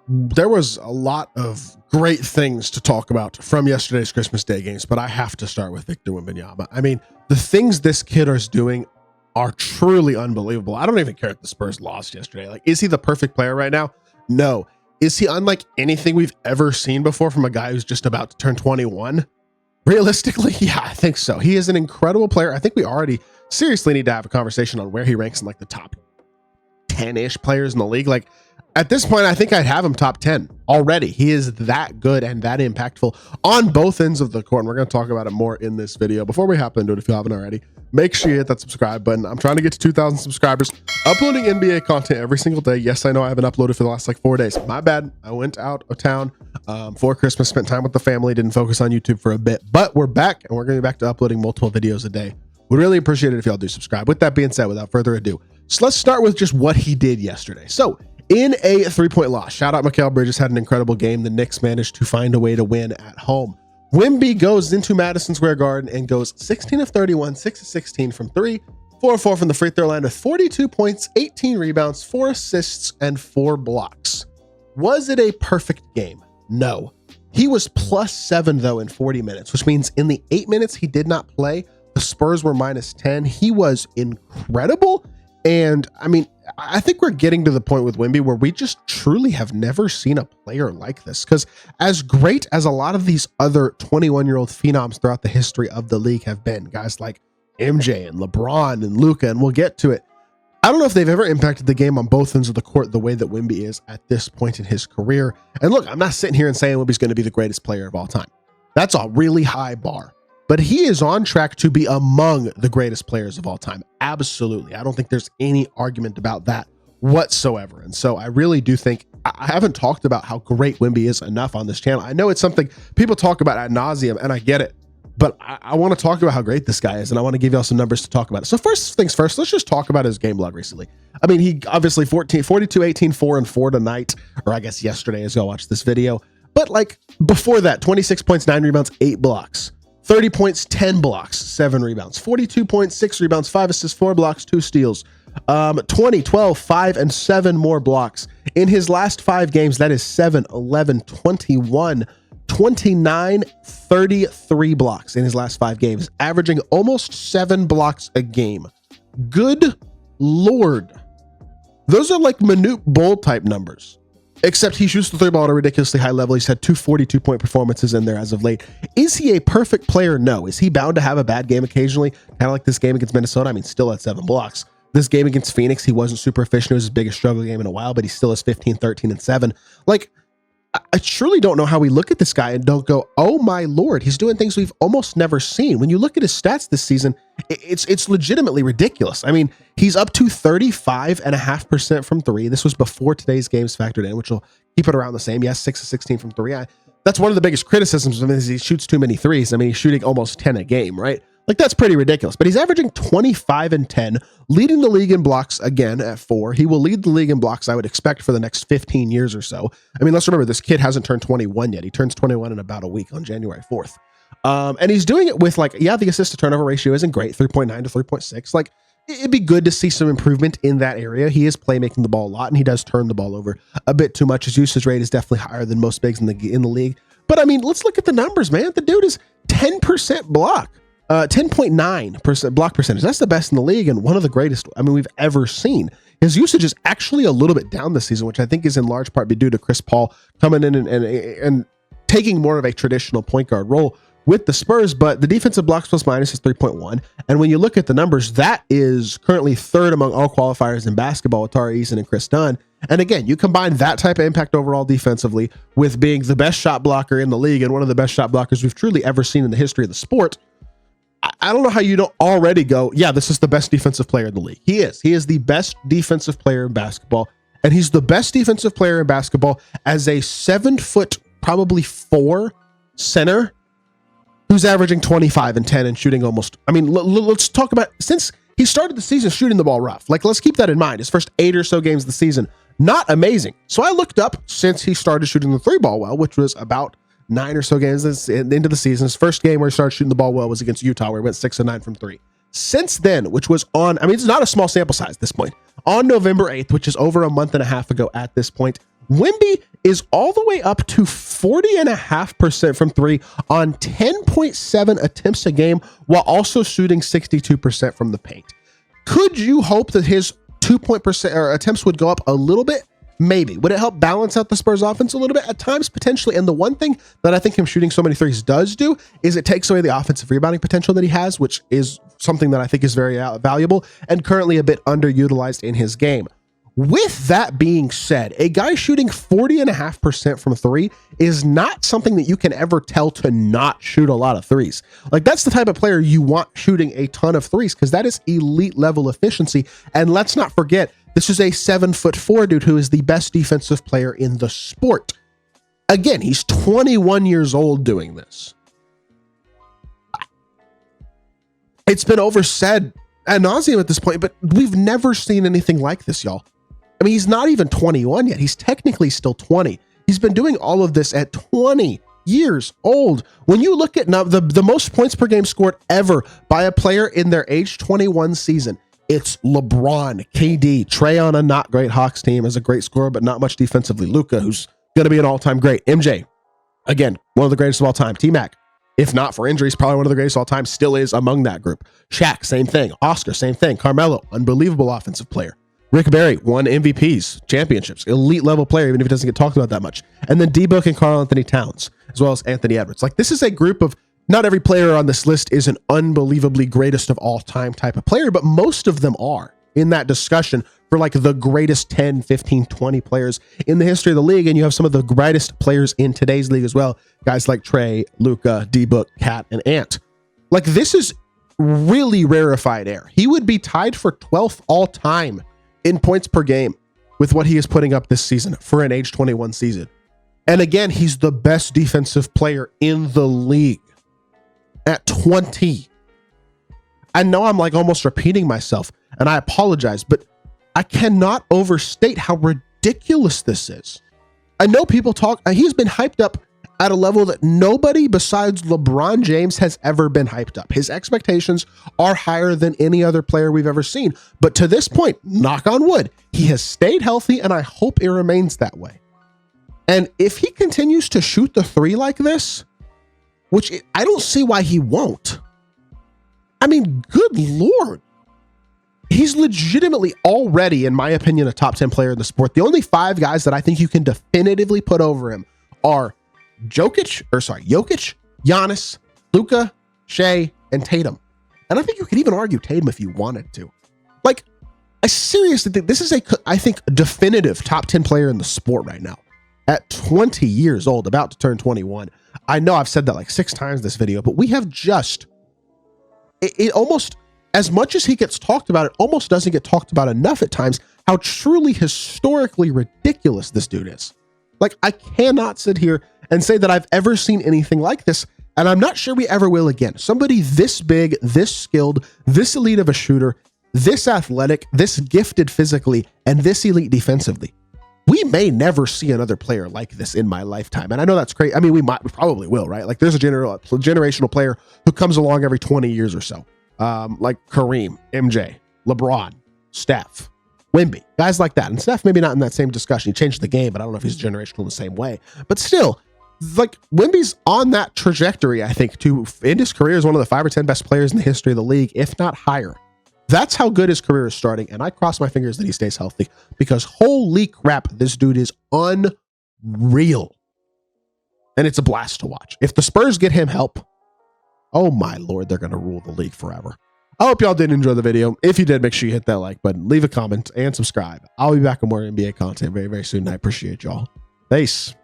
There was a lot of great things to talk about from yesterday's Christmas Day games, but I have to start with Victor Wembanyama. I mean, the things this kid is doing are truly unbelievable. I don't even care if the Spurs lost yesterday. Like, is he the perfect player right now? No. Is he unlike anything we've ever seen before from a guy who's just about to turn 21? Realistically, yeah, I think so. He is an incredible player. I think we already seriously need to have a conversation on where he ranks in like the top 10-ish players in the league. Like, at this point, I think I'd have him top 10 already. He is that good and that impactful on both ends of the court. And we're going to talk about it more in this video. Before we hop into it, if you haven't already, make sure you hit that subscribe button. I'm trying to get to 2,000 subscribers, uploading NBA content every single day. Yes, I know I haven't uploaded for the last like 4 days. My bad. I went out of town for Christmas, spent time with the family, didn't focus on YouTube for a bit, but we're back and we're going to be back to uploading multiple videos a day. We'd really appreciate it if y'all do subscribe. With that being said, without further ado, so let's start with just what he did yesterday. So in a 3-point loss, shout out Mikal Bridges, had an incredible game. The Knicks managed to find a way to win at home. Wemby goes into Madison Square Garden and goes 16 of 31, 6 of 16 from 3, 4 of 4 from the free throw line with 42 points, 18 rebounds, 4 assists, and 4 blocks. Was it a perfect game? No. He was +7 though in 40 minutes, which means in the 8 minutes he did not play, the Spurs were -10. He was incredible. And I mean, I think we're getting to the point with Wemby where we just truly have never seen a player like this. Because as great as a lot of these other 21-year-old phenoms throughout the history of the league have been, guys like MJ and LeBron and Luka, and we'll get to it, I don't know if they've ever impacted the game on both ends of the court the way that Wemby is at this point in his career. And look, I'm not sitting here and saying Wemby's going to be the greatest player of all time. That's a really high bar. But he is on track to be among the greatest players of all time. Absolutely. I don't think there's any argument about that whatsoever. And so I really do think I haven't talked about how great Wemby is enough on this channel. I know it's something people talk about ad nauseum, and I get it, but I want to talk about how great this guy is, and I want to give y'all some numbers to talk about it. So first things first, let's just talk about his game log recently. I mean, he obviously 42, 18, 4, and 4 tonight, or I guess yesterday as y'all watch this video. But like before that, 26 points, 9 rebounds, 8 blocks. 30 points, 10 blocks, 7 rebounds, 42 points, 6 rebounds, 5 assists, 4 blocks, 2 steals, 20, 12, 5, and 7 more blocks. In his last 5 games, that is 7, 11, 21, 29, 33 blocks in his last 5 games, averaging almost 7 blocks a game. Good Lord. Those are like Manute Bol type numbers. Except he shoots the 3 ball at a ridiculously high level. He's had 2 42-point performances in there as of late. Is he a perfect player? No. Is he bound to have a bad game occasionally? Kind of like this game against Minnesota. I mean, still at 7 blocks. This game against Phoenix, he wasn't super efficient. It was his biggest struggle game in a while, but he still has 15, 13, and 7. Like, I truly don't know how we look at this guy and don't go, oh my Lord, he's doing things we've almost never seen. When you look at his stats this season, it's legitimately ridiculous. I mean, he's up to 35.5% from 3. This was before today's games factored in, which will keep it around the same. Yes, 6 of 16 from 3. That's one of the biggest criticisms of him is he shoots too many threes. I mean, he's shooting almost 10 a game, right? Like, that's pretty ridiculous. But he's averaging 25 and 10, leading the league in blocks again at 4. He will lead the league in blocks, I would expect, for the next 15 years or so. I mean, let's remember, this kid hasn't turned 21 yet. He turns 21 in about a week on January 4th. And he's doing it with, like, yeah, the assist to turnover ratio isn't great, 3.9 to 3.6. Like, it'd be good to see some improvement in that area. He is playmaking the ball a lot, and he does turn the ball over a bit too much. His usage rate is definitely higher than most bigs in the league. But I mean, let's look at the numbers, man. The dude is 10% block. 10.9% block percentage. That's the best in the league and one of the greatest, I mean, we've ever seen. His usage is actually a little bit down this season, which I think is in large part due to Chris Paul coming in and taking more of a traditional point guard role with the Spurs. But the defensive blocks plus minus is 3.1. And when you look at the numbers, that is currently 3rd among all qualifiers in basketball with Tari Eason and Chris Dunn. And again, you combine that type of impact overall defensively with being the best shot blocker in the league and one of the best shot blockers we've truly ever seen in the history of the sport. I don't know how you don't already go, yeah, this is the best defensive player in the league. He is. He is the best defensive player in basketball. And he's the best defensive player in basketball as a 7-foot, probably 4 center who's averaging 25 and 10 and shooting almost, I mean, let's talk about, since he started the season shooting the ball rough, like, let's keep that in mind. His first 8 or so games of the season, not amazing. So I looked up since he started shooting the 3 ball well, which was about 9 or so games into the season. His first game where he started shooting the ball well was against Utah, where he went 6 of 9 from 3. Since then, which was on, I mean, it's not a small sample size at this point, on November 8th, which is over a month and a half ago at this point, Wemby is all the way up to 40.5% from three on 10.7 attempts a game, while also shooting 62% from the paint. Could you hope that his 2-point percent or attempts would go up a little bit? Maybe. Would it help balance out the Spurs offense a little bit? At times, potentially. And the one thing that I think him shooting so many threes does do is it takes away the offensive rebounding potential that he has, which is something that I think is very valuable and currently a bit underutilized in his game. With that being said, a guy shooting 40.5% from three is not something that you can ever tell to not shoot a lot of threes. Like, that's the type of player you want shooting a ton of threes, because that is elite level efficiency. And let's not forget, this is a 7'4" dude who is the best defensive player in the sport. Again, he's 21 years old doing this. It's been oversaid ad nauseum at this point, but we've never seen anything like this, y'all. I mean, he's not even 21 yet. He's technically still 20. He's been doing all of this at 20 years old. When you look at now the most points per game scored ever by a player in their age 21 season, it's LeBron, KD, Trae on a not great Hawks team as a great scorer, but not much defensively. Luka, who's going to be an all-time great. MJ, again, one of the greatest of all time. T-Mac, if not for injuries, probably one of the greatest of all time, still is among that group. Shaq, same thing. Oscar, same thing. Carmelo, unbelievable offensive player. Rick Barry won MVPs, championships, elite level player, even if it doesn't get talked about that much. And then D-Book and Karl Anthony Towns, as well as Anthony Edwards. Like, this is a group of, not every player on this list is an unbelievably greatest of all time type of player, but most of them are in that discussion for like the greatest 10, 15, 20 players in the history of the league. And you have some of the brightest players in today's league as well. Guys like Trae, Luka, D-Book, Cat, and Ant. Like, this is really rarefied air. He would be tied for 12th all time in points per game with what he is putting up this season for an age 21 season. And again, he's the best defensive player in the league at 20. I know I'm like almost repeating myself, and I apologize, but I cannot overstate how ridiculous this is. I know people talk, he's been hyped up at a level that nobody besides LeBron James has ever been hyped up. His expectations are higher than any other player we've ever seen. But to this point, knock on wood, he has stayed healthy, and I hope it remains that way. And if he continues to shoot the three like this, which I don't see why he won't. I mean, good Lord. He's legitimately already, in my opinion, a top 10 player in the sport. The only 5 guys that I think you can definitively put over him are Jokic, Giannis, Luka, Shea, and Tatum. And I think you could even argue Tatum if you wanted to. Like, I seriously think this is I think, definitive top 10 player in the sport right now. At 20 years old, about to turn 21. I know I've said that like 6 times this video, but we have just, it almost, as much as he gets talked about, it almost doesn't get talked about enough at times, how truly historically ridiculous this dude is. Like, I cannot sit here and say that I've ever seen anything like this, and I'm not sure we ever will again. Somebody this big, this skilled, this elite of a shooter, this athletic, this gifted physically, and this elite defensively. We may never see another player like this in my lifetime. And I know that's crazy. I mean, we probably will, right? Like, there's a generational player who comes along every 20 years or so. Like Kareem, MJ, LeBron, Steph, Wemby, guys like that. And Steph, maybe not in that same discussion. He changed the game, but I don't know if he's generational in the same way. But still, like, Wemby's on that trajectory, I think, to end his career as one of the 5 or 10 best players in the history of the league, if not higher. That's how good his career is starting, and I cross my fingers that he stays healthy, because holy crap, this dude is unreal. And it's a blast to watch. If the Spurs get him help, oh my Lord, they're going to rule the league forever. I hope y'all did enjoy the video. If you did, make sure you hit that like button, leave a comment, and subscribe. I'll be back with more NBA content very, very soon. I appreciate y'all. Peace.